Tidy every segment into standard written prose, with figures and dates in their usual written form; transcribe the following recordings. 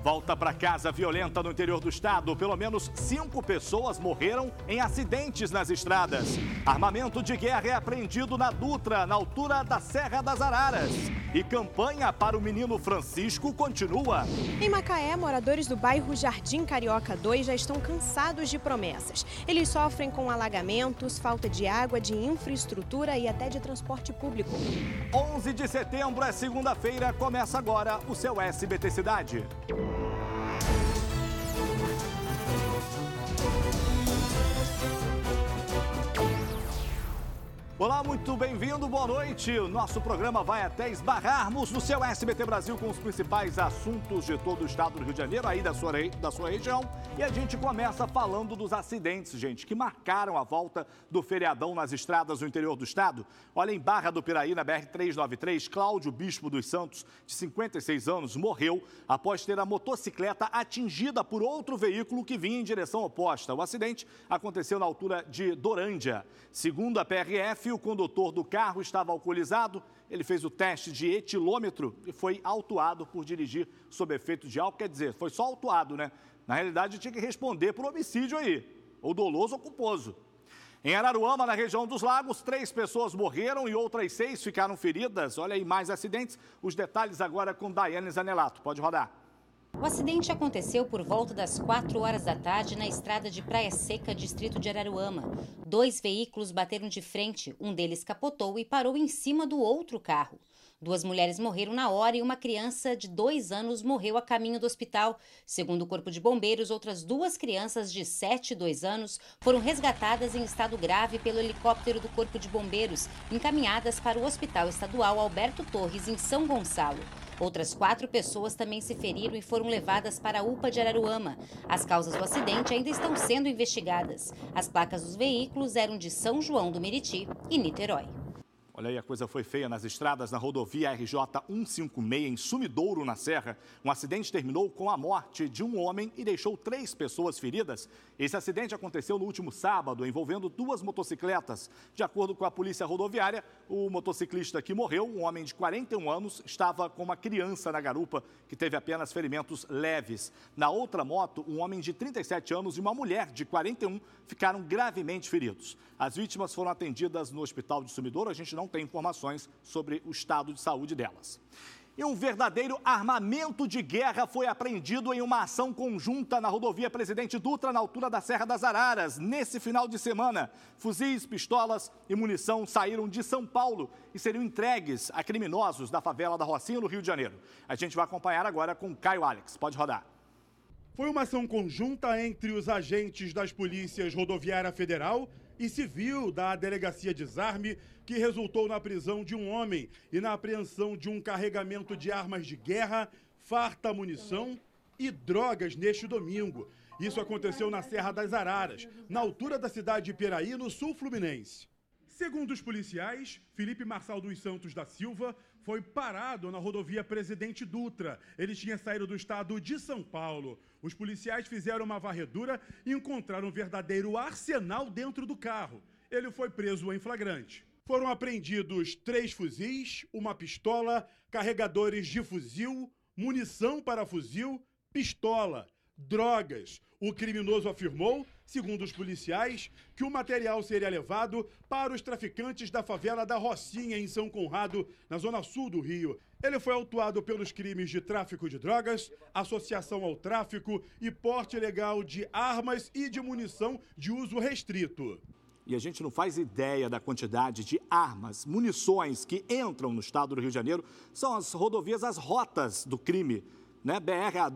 Volta para casa violenta no interior do estado. Pelo menos 5 pessoas morreram em acidentes nas estradas. Armamento de guerra é apreendido na Dutra, na altura da Serra das Araras. E campanha para o menino Francisco continua. Em Macaé, moradores do bairro Jardim Carioca 2 já estão cansados de promessas. Eles sofrem com alagamentos, falta de água, de infraestrutura e até de transporte público. 11 de setembro é segunda-feira. Começa agora o seu SBT Cidade. Olá, muito bem-vindo, boa noite. O nosso programa vai até esbarrarmos no seu SBT Brasil com os principais assuntos de todo o estado do Rio de Janeiro, aí da sua região. E a gente começa falando dos acidentes, gente, que marcaram a volta do feriadão nas estradas do interior do estado. Olha, em Barra do Piraí, na BR-393, Cláudio Bispo dos Santos, de 56 anos, morreu após ter a motocicleta atingida por outro veículo que vinha em direção oposta. O acidente aconteceu na altura de Dorândia. Segundo a PRF, o condutor do carro estava alcoolizado, ele fez o teste de etilômetro e foi autuado por dirigir sob efeito de álcool. Quer dizer, foi só autuado, né? Na realidade, tinha que responder por homicídio aí, ou doloso ou culposo. Em Araruama, na região dos Lagos, 3 pessoas morreram e outras 6 ficaram feridas. Olha aí, mais acidentes. Os detalhes agora com Daiane Zanelato. Pode rodar. O acidente aconteceu por volta das 4 horas da tarde na estrada de Praia Seca, distrito de Araruama. 2 veículos bateram de frente, um deles capotou e parou em cima do outro carro. 2 mulheres morreram na hora e uma criança de 2 anos morreu a caminho do hospital. Segundo o Corpo de Bombeiros, outras 2 crianças de 7 e 2 anos foram resgatadas em estado grave pelo helicóptero do Corpo de Bombeiros, encaminhadas para o Hospital Estadual Alberto Torres, em São Gonçalo. Outras 4 pessoas também se feriram e foram levadas para a UPA de Araruama. As causas do acidente ainda estão sendo investigadas. As placas dos veículos eram de São João do Meriti e Niterói. Olha aí, a coisa foi feia nas estradas, na rodovia RJ 156, em Sumidouro, na Serra. Um acidente terminou com a morte de um homem e deixou 3 pessoas feridas. Esse acidente aconteceu no último sábado, envolvendo 2 motocicletas. De acordo com a polícia rodoviária, o motociclista que morreu, um homem de 41 anos, estava com uma criança na garupa, que teve apenas ferimentos leves. Na outra moto, um homem de 37 anos e uma mulher de 41 ficaram gravemente feridos. As vítimas foram atendidas no hospital de Sumidouro. A gente não tem informações sobre o estado de saúde delas. E um verdadeiro armamento de guerra foi apreendido em uma ação conjunta na rodovia Presidente Dutra, na altura da Serra das Araras, nesse final de semana. Fuzis, pistolas e munição saíram de São Paulo e seriam entregues a criminosos da favela da Rocinha, no Rio de Janeiro. A gente vai acompanhar agora com Caio Alex. Pode rodar. Foi uma ação conjunta entre os agentes das polícias rodoviária federal e civil da Delegacia de Desarme, que resultou na prisão de um homem e na apreensão de um carregamento de armas de guerra, farta munição e drogas neste domingo. Isso aconteceu na Serra das Araras, na altura da cidade de Piraí, no sul fluminense. Segundo os policiais, Felipe Marçal dos Santos da Silva foi parado na rodovia Presidente Dutra. Ele tinha saído do estado de São Paulo. Os policiais fizeram uma varredura e encontraram um verdadeiro arsenal dentro do carro. Ele foi preso em flagrante. Foram apreendidos 3 fuzis, uma pistola, carregadores de fuzil, munição para fuzil, pistola, drogas. O criminoso afirmou, segundo os policiais, que o material seria levado para os traficantes da favela da Rocinha, em São Conrado, na zona sul do Rio. Ele foi autuado pelos crimes de tráfico de drogas, associação ao tráfico e porte ilegal de armas e de munição de uso restrito. E a gente não faz ideia da quantidade de armas, munições que entram no estado do Rio de Janeiro. São as rodovias, as rotas do crime. Né?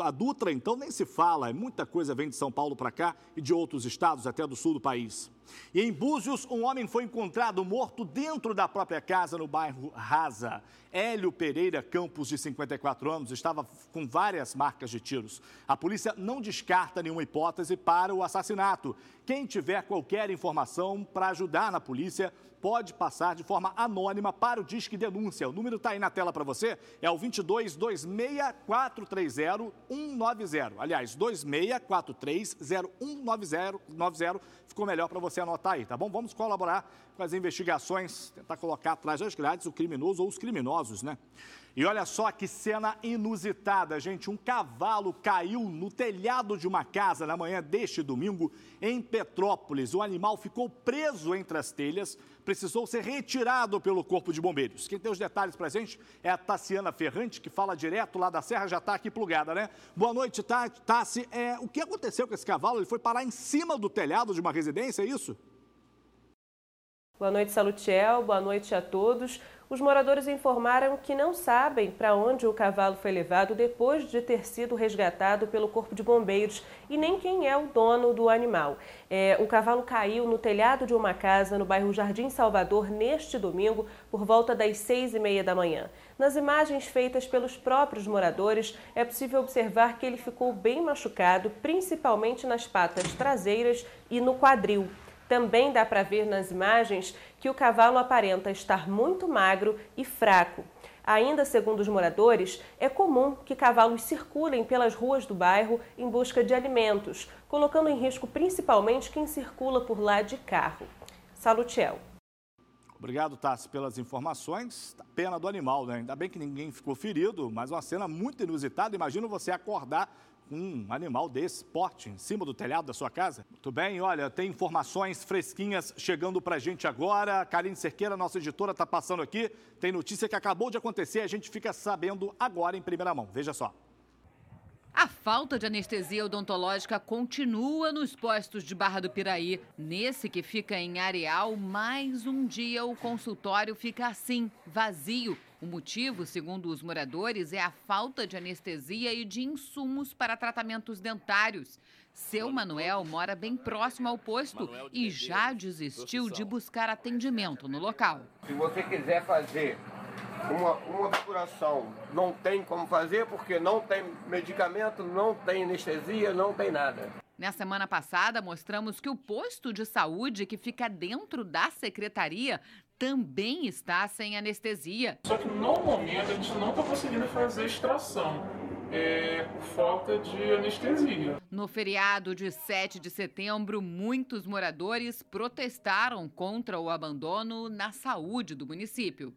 A Dutra, então, nem se fala. Muita coisa vem de São Paulo para cá e de outros estados, até do sul do país. E em Búzios, um homem foi encontrado morto dentro da própria casa no bairro Rasa. Hélio Pereira Campos, de 54 anos, estava com várias marcas de tiros. A polícia não descarta nenhuma hipótese para o assassinato. Quem tiver qualquer informação para ajudar na polícia, pode passar de forma anônima para o Disque Denúncia. O número está aí na tela para você, é o 22-26-430-190. Aliás, 2643-0190. Ficou melhor para você anotar aí, tá bom? Vamos colaborar com as investigações, tentar colocar atrás das grades o criminoso ou os criminosos, né? E olha só que cena inusitada, gente. Um cavalo caiu no telhado de uma casa na manhã deste domingo em Petrópolis. O animal ficou preso entre as telhas, precisou ser retirado pelo Corpo de Bombeiros. Quem tem os detalhes pra gente é a Tassiana Ferrante, que fala direto lá da Serra, já está aqui plugada, né? Boa noite, Tassi. O que aconteceu com esse cavalo? Ele foi parar em cima do telhado de uma residência, é isso? Boa noite, Salutiel. Boa noite a todos. Os moradores informaram que não sabem para onde o cavalo foi levado depois de ter sido resgatado pelo Corpo de Bombeiros e nem quem é o dono do animal. O cavalo caiu no telhado de uma casa no bairro Jardim Salvador neste domingo por volta das 6h30 da manhã. Nas imagens feitas pelos próprios moradores, é possível observar que ele ficou bem machucado, principalmente nas patas traseiras e no quadril. Também dá para ver nas imagens que o cavalo aparenta estar muito magro e fraco. Ainda segundo os moradores, é comum que cavalos circulem pelas ruas do bairro em busca de alimentos, colocando em risco principalmente quem circula por lá de carro. Salutiel. Obrigado, Tassi, pelas informações. Pena do animal, né? Ainda bem que ninguém ficou ferido, mas uma cena muito inusitada. Imagina você acordar um animal desse porte em cima do telhado da sua casa. Muito bem, olha, tem informações fresquinhas chegando pra gente agora. Karine Cerqueira, nossa editora, está passando aqui. Tem notícia que acabou de acontecer, a gente fica sabendo agora em primeira mão. Veja só. A falta de anestesia odontológica continua nos postos de Barra do Piraí. Nesse que fica em Areal, mais um dia o consultório fica assim, vazio. O motivo, segundo os moradores, é a falta de anestesia e de insumos para tratamentos dentários. Seu Manuel mora bem próximo ao posto e já desistiu de buscar atendimento no local. Se você quiser fazer uma obturação, não tem como fazer porque não tem medicamento, não tem anestesia, não tem nada. Na semana passada, mostramos que o posto de saúde que fica dentro da secretaria também está sem anestesia. Só que no momento a gente não está conseguindo fazer extração, por falta de anestesia. No feriado de 7 de setembro, muitos moradores protestaram contra o abandono na saúde do município.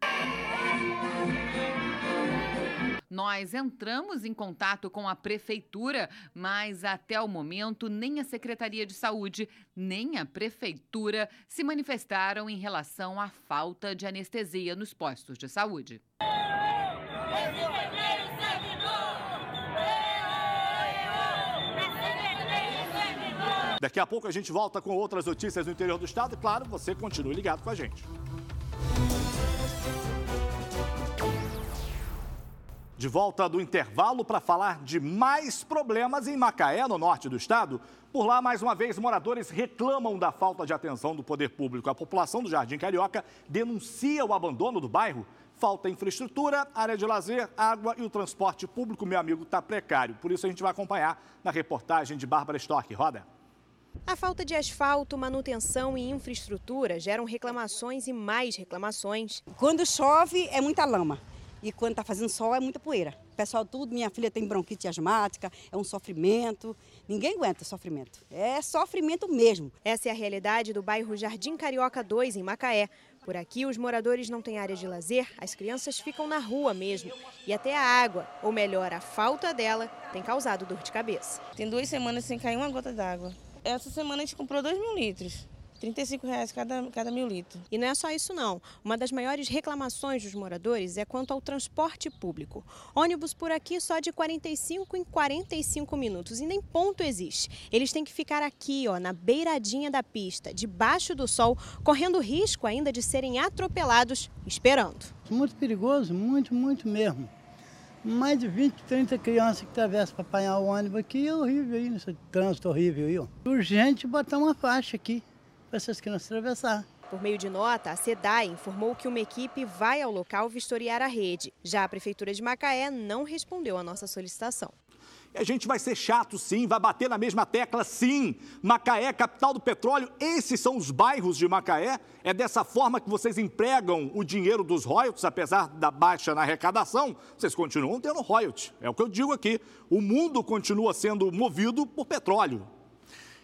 Nós entramos em contato com a prefeitura, mas até o momento nem a Secretaria de Saúde nem a prefeitura se manifestaram em relação à falta de anestesia nos postos de saúde. Daqui a pouco a gente volta com outras notícias do interior do estado e, claro, você continue ligado com a gente. De volta do intervalo para falar de mais problemas em Macaé, no norte do estado. Por lá, mais uma vez, moradores reclamam da falta de atenção do poder público. A população do Jardim Carioca denuncia o abandono do bairro. Falta infraestrutura, área de lazer, água e o transporte público, meu amigo, está precário. Por isso a gente vai acompanhar na reportagem de Bárbara Storck. Roda. A falta de asfalto, manutenção e infraestrutura geram reclamações e mais reclamações. Quando chove é muita lama. E quando está fazendo sol é muita poeira. Pessoal, tudo, minha filha tem bronquite asmática, é um sofrimento. Ninguém aguenta sofrimento. É sofrimento mesmo. Essa é a realidade do bairro Jardim Carioca 2, em Macaé. Por aqui, os moradores não têm área de lazer, as crianças ficam na rua mesmo. E até a água, ou melhor, a falta dela, tem causado dor de cabeça. Tem 2 semanas sem cair uma gota d'água. Essa semana a gente comprou 2.000 litros. R$35 cada 1.000 litros. E não é só isso não. Uma das maiores reclamações dos moradores é quanto ao transporte público. Ônibus por aqui só de 45 em 45 minutos e nem ponto existe. Eles têm que ficar aqui, na beiradinha da pista, debaixo do sol, correndo risco ainda de serem atropelados, esperando. Muito perigoso, muito mesmo. Mais de 20, 30 crianças que atravessam para apanhar o ônibus aqui, é horrível aí, nesse trânsito horrível aí. Urgente botar uma faixa aqui para essas crianças atravessar. Por meio de nota, a SEDAI informou que uma equipe vai ao local vistoriar a rede. Já a Prefeitura de Macaé não respondeu à nossa solicitação. E a gente vai ser chato, sim, vai bater na mesma tecla, sim. Macaé, capital do petróleo, esses são os bairros de Macaé. É dessa forma que vocês empregam o dinheiro dos royalties, apesar da baixa na arrecadação, vocês continuam tendo royalties. É o que eu digo aqui, o mundo continua sendo movido por petróleo.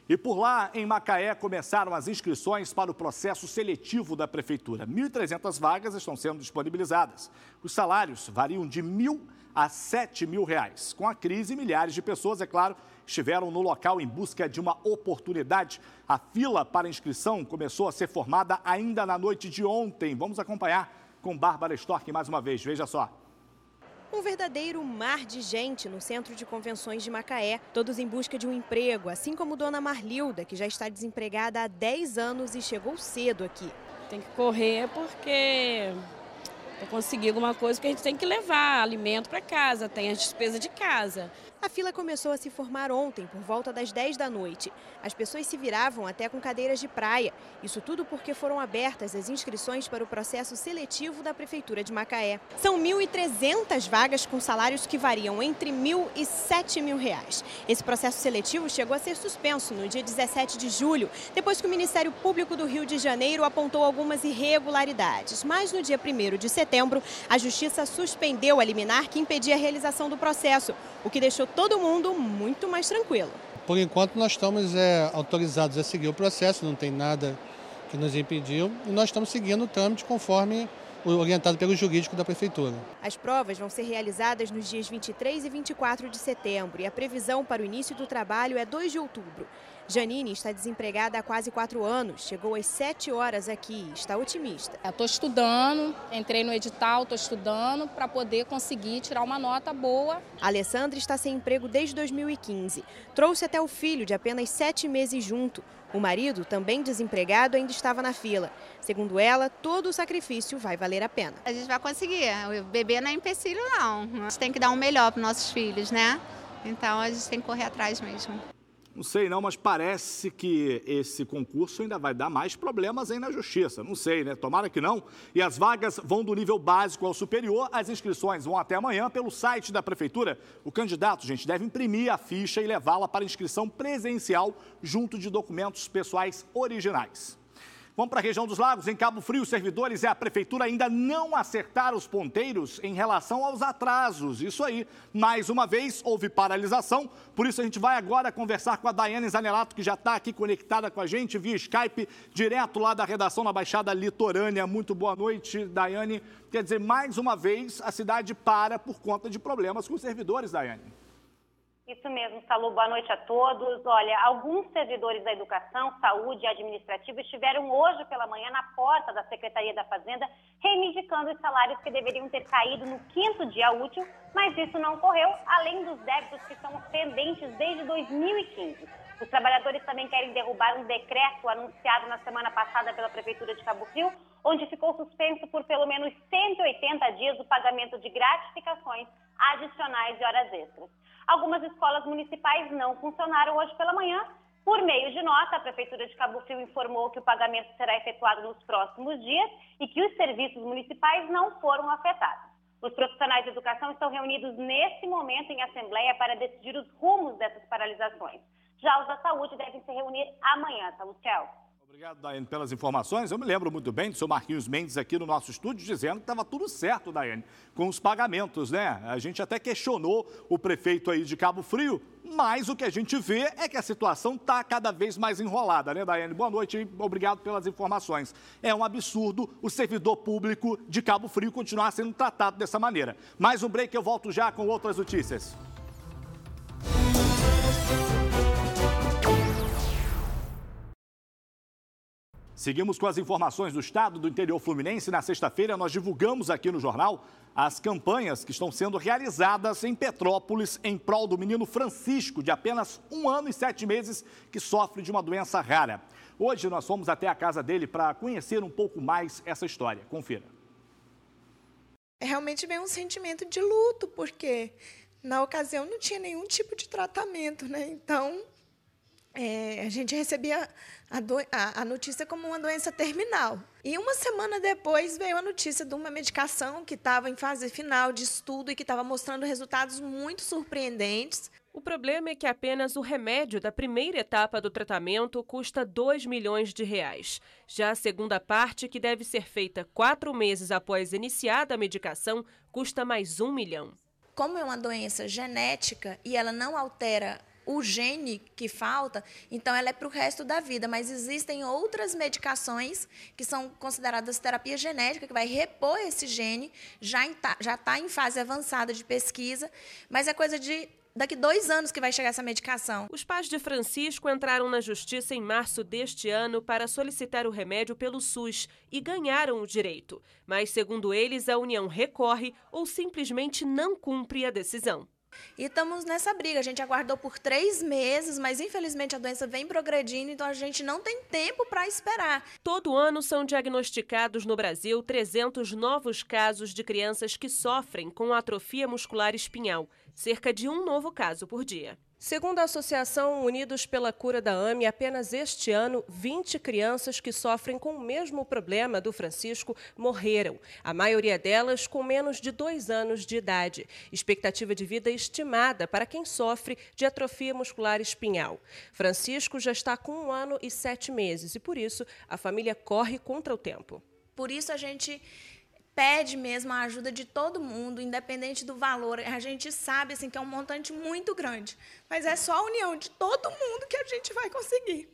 E por lá, em Macaé, começaram as inscrições para o processo seletivo da Prefeitura. 1.300 vagas estão sendo disponibilizadas. Os salários variam de R$1.000 a R$7.000. Com a crise, milhares de pessoas, é claro, estiveram no local em busca de uma oportunidade. A fila para inscrição começou a ser formada ainda na noite de ontem. Vamos acompanhar com Bárbara Storck mais uma vez. Veja só. Um verdadeiro mar de gente no Centro de Convenções de Macaé, todos em busca de um emprego, assim como Dona Marlilda, que já está desempregada há 10 anos e chegou cedo aqui. Tem que correr porque para conseguir alguma coisa, porque a gente tem que levar alimento para casa, tem as despesas de casa. A fila começou a se formar ontem, por volta das 10 da noite. As pessoas se viravam até com cadeiras de praia. Isso tudo porque foram abertas as inscrições para o processo seletivo da Prefeitura de Macaé. São 1.300 vagas com salários que variam entre R$1.000 e R$7.000. Esse processo seletivo chegou a ser suspenso no dia 17 de julho, depois que o Ministério Público do Rio de Janeiro apontou algumas irregularidades. Mas no dia 1º de setembro, a Justiça suspendeu a liminar que impedia a realização do processo, o que deixou todo mundo muito mais tranquilo. Por enquanto nós estamos autorizados a seguir o processo, não tem nada que nos impediu e nós estamos seguindo o trâmite conforme orientado pelo jurídico da Prefeitura. As provas vão ser realizadas nos dias 23 e 24 de setembro e a previsão para o início do trabalho é 2 de outubro. Janine está desempregada há quase 4 anos, chegou às 7 horas aqui e está otimista. Estou estudando, entrei no edital, estou estudando para poder conseguir tirar uma nota boa. A Alessandra está sem emprego desde 2015. Trouxe até o filho de apenas 7 meses junto. O marido, também desempregado, ainda estava na fila. Segundo ela, todo o sacrifício vai valer a pena. A gente vai conseguir. O bebê não é empecilho, não. A gente tem que dar um melhor para os nossos filhos, né? Então a gente tem que correr atrás mesmo. Não sei não, mas parece que esse concurso ainda vai dar mais problemas aí na Justiça. Não sei, né? Tomara que não. E as vagas vão do nível básico ao superior. As inscrições vão até amanhã pelo site da Prefeitura. O candidato, gente, deve imprimir a ficha e levá-la para inscrição presencial junto de documentos pessoais originais. Vamos para a região dos Lagos. Em Cabo Frio, os servidores e a Prefeitura ainda não acertaram os ponteiros em relação aos atrasos. Isso aí, mais uma vez, houve paralisação. Por isso, a gente vai agora conversar com a Daiane Zanelato, que já está aqui conectada com a gente via Skype, direto lá da redação na Baixada Litorânea. Muito boa noite, Daiane. Quer dizer, mais uma vez, a cidade para por conta de problemas com os servidores, Daiane. Isso mesmo, Salu, boa noite a todos. Olha, alguns servidores da educação, saúde e administrativa estiveram hoje pela manhã na porta da Secretaria da Fazenda reivindicando os salários que deveriam ter caído no 5º dia útil, mas isso não ocorreu, além dos débitos que são pendentes desde 2015. Os trabalhadores também querem derrubar um decreto anunciado na semana passada pela Prefeitura de Cabo Frio, onde ficou suspenso por pelo menos 180 dias o pagamento de gratificações adicionais de horas extras. Algumas escolas municipais não funcionaram hoje pela manhã. Por meio de nota, a Prefeitura de Cabo Frio informou que o pagamento será efetuado nos próximos dias e que os serviços municipais não foram afetados. Os profissionais de educação estão reunidos nesse momento em assembleia para decidir os rumos dessas paralisações. Já os da saúde devem se reunir amanhã, Salucel. Obrigado, Daiane, pelas informações. Eu me lembro muito bem do seu Marquinhos Mendes aqui no nosso estúdio dizendo que estava tudo certo, Daiane, com os pagamentos, né? A gente até questionou o prefeito aí de Cabo Frio, mas o que a gente vê é que a situação está cada vez mais enrolada, né, Daiane? Boa noite e obrigado pelas informações. É um absurdo o servidor público de Cabo Frio continuar sendo tratado dessa maneira. Mais um break, eu volto já com outras notícias. Seguimos com as informações do estado do interior fluminense. Na sexta-feira, nós divulgamos aqui no jornal as campanhas que estão sendo realizadas em Petrópolis em prol do menino Francisco, de apenas 1 ano e 7 meses, que sofre de uma doença rara. Hoje, nós fomos até a casa dele para conhecer um pouco mais essa história. Confira. Realmente vem um sentimento de luto, porque na ocasião não tinha nenhum tipo de tratamento, né? Então, a gente recebia a notícia como uma doença terminal. E 1 semana depois veio a notícia de uma medicação que estava em fase final de estudo e que estava mostrando resultados muito surpreendentes. O problema é que apenas o remédio da primeira etapa do tratamento custa R$2 milhões. Já a segunda parte, que deve ser feita 4 meses após iniciada a medicação, custa mais R$1 milhão. Como é uma doença genética e ela não altera o gene que falta, então ela é para o resto da vida. Mas existem outras medicações que são consideradas terapia genética, que vai repor esse gene, já está em fase avançada de pesquisa, mas é coisa de daqui 2 anos que vai chegar essa medicação. Os pais de Francisco entraram na justiça em março deste ano para solicitar o remédio pelo SUS e ganharam o direito. Mas, segundo eles, a União recorre ou simplesmente não cumpre a decisão. E estamos nessa briga. A gente aguardou por 3 meses, mas infelizmente a doença vem progredindo, então a gente não tem tempo para esperar. Todo ano são diagnosticados no Brasil 300 novos casos de crianças que sofrem com atrofia muscular espinhal, cerca de 1 novo caso por dia. Segundo a Associação Unidos pela Cura da AME, apenas este ano, 20 crianças que sofrem com o mesmo problema do Francisco morreram. A maioria delas com menos de 2 anos de idade. Expectativa de vida estimada para quem sofre de atrofia muscular espinhal. Francisco já está com 1 ano e 7 meses e, por isso, a família corre contra o tempo. Por isso, a gente pede mesmo a ajuda de todo mundo, independente do valor. A gente sabe assim, que é um montante muito grande, mas é só a união de todo mundo que a gente vai conseguir.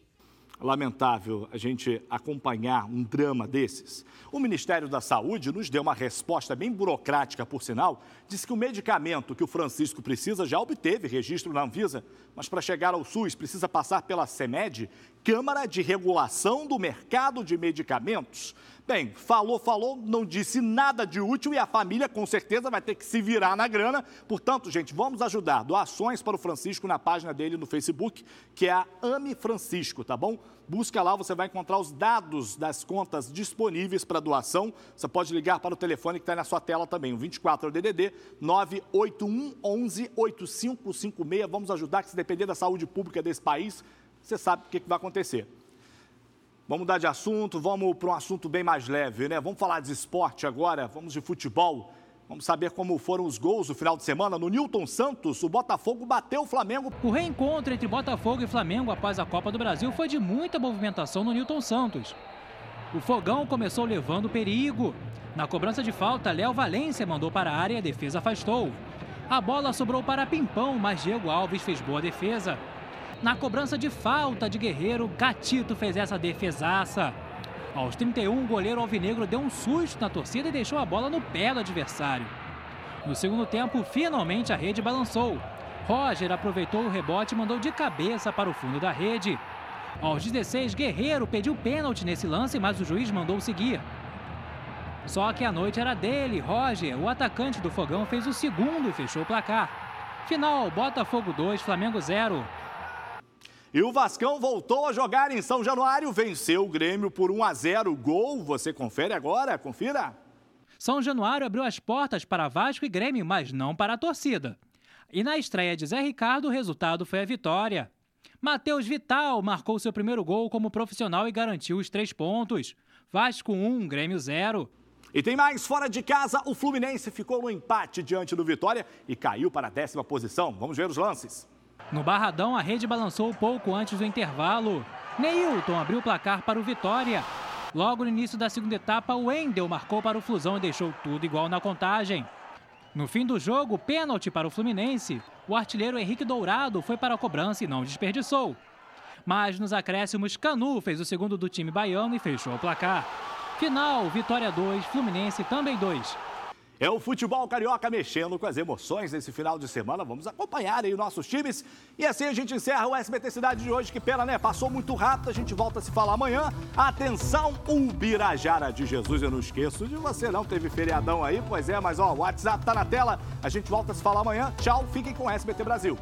Lamentável a gente acompanhar um drama desses. O Ministério da Saúde nos deu uma resposta bem burocrática, por sinal. Diz que o medicamento que o Francisco precisa já obteve registro na Anvisa, mas para chegar ao SUS precisa passar pela CMED, Câmara de Regulação do Mercado de Medicamentos. Bem, falou, não disse nada de útil e a família com certeza vai ter que se virar na grana. Portanto, gente, vamos ajudar. Doações para o Francisco na página dele no Facebook, que é a Ame Francisco, tá bom? Busca lá, você vai encontrar os dados das contas disponíveis para doação. Você pode ligar para o telefone que está na sua tela também, o 24 DDD 981 11 8556. Vamos ajudar, que se depender da saúde pública desse país, você sabe o que vai acontecer. Vamos mudar de assunto, vamos para um assunto bem mais leve, né? Vamos falar de esporte agora, vamos de futebol. Vamos saber como foram os gols do final de semana. No Newton Santos, o Botafogo bateu o Flamengo. O reencontro entre Botafogo e Flamengo após a Copa do Brasil foi de muita movimentação no Newton Santos. O Fogão começou levando perigo. Na cobrança de falta, Léo Valência mandou para a área e a defesa afastou. A bola sobrou para Pimpão, mas Diego Alves fez boa defesa. Na cobrança de falta de Guerreiro, Gatito fez essa defesaça. Aos 31, o goleiro alvinegro deu um susto na torcida e deixou a bola no pé do adversário. No segundo tempo, finalmente a rede balançou. Roger aproveitou o rebote e mandou de cabeça para o fundo da rede. Aos 16, Guerreiro pediu pênalti nesse lance, mas o juiz mandou seguir. Só que a noite era dele. Roger, o atacante do Fogão, fez o segundo e fechou o placar. Final, Botafogo 2, Flamengo 0. E o Vascão voltou a jogar em São Januário, venceu o Grêmio por 1-0. Gol, você confere agora, confira. São Januário abriu as portas para Vasco e Grêmio, mas não para a torcida. E na estreia de Zé Ricardo, o resultado foi a vitória. Matheus Vital marcou seu primeiro gol como profissional e garantiu os 3 pontos. Vasco 1, Grêmio 0. E tem mais, fora de casa, o Fluminense ficou no empate diante do Vitória e caiu para a 10ª posição. Vamos ver os lances. No Barradão, a rede balançou pouco antes do intervalo. Neilton abriu o placar para o Vitória. Logo no início da segunda etapa, o Wendel marcou para o Flusão e deixou tudo igual na contagem. No fim do jogo, pênalti para o Fluminense. O artilheiro Henrique Dourado foi para a cobrança e não desperdiçou. Mas nos acréscimos, Canu fez o segundo do time baiano e fechou o placar. Final, Vitória 2, Fluminense também 2. É o futebol carioca mexendo com as emoções nesse final de semana. Vamos acompanhar aí os nossos times. E assim a gente encerra o SBT Cidade de hoje. Que pena, né? Passou muito rápido. A gente volta a se falar amanhã. Atenção, Ubirajara de Jesus. Eu não esqueço de você, não. Teve feriadão aí? Pois é, mas ó, o WhatsApp tá na tela. A gente volta a se falar amanhã. Tchau, fiquem com o SBT Brasil.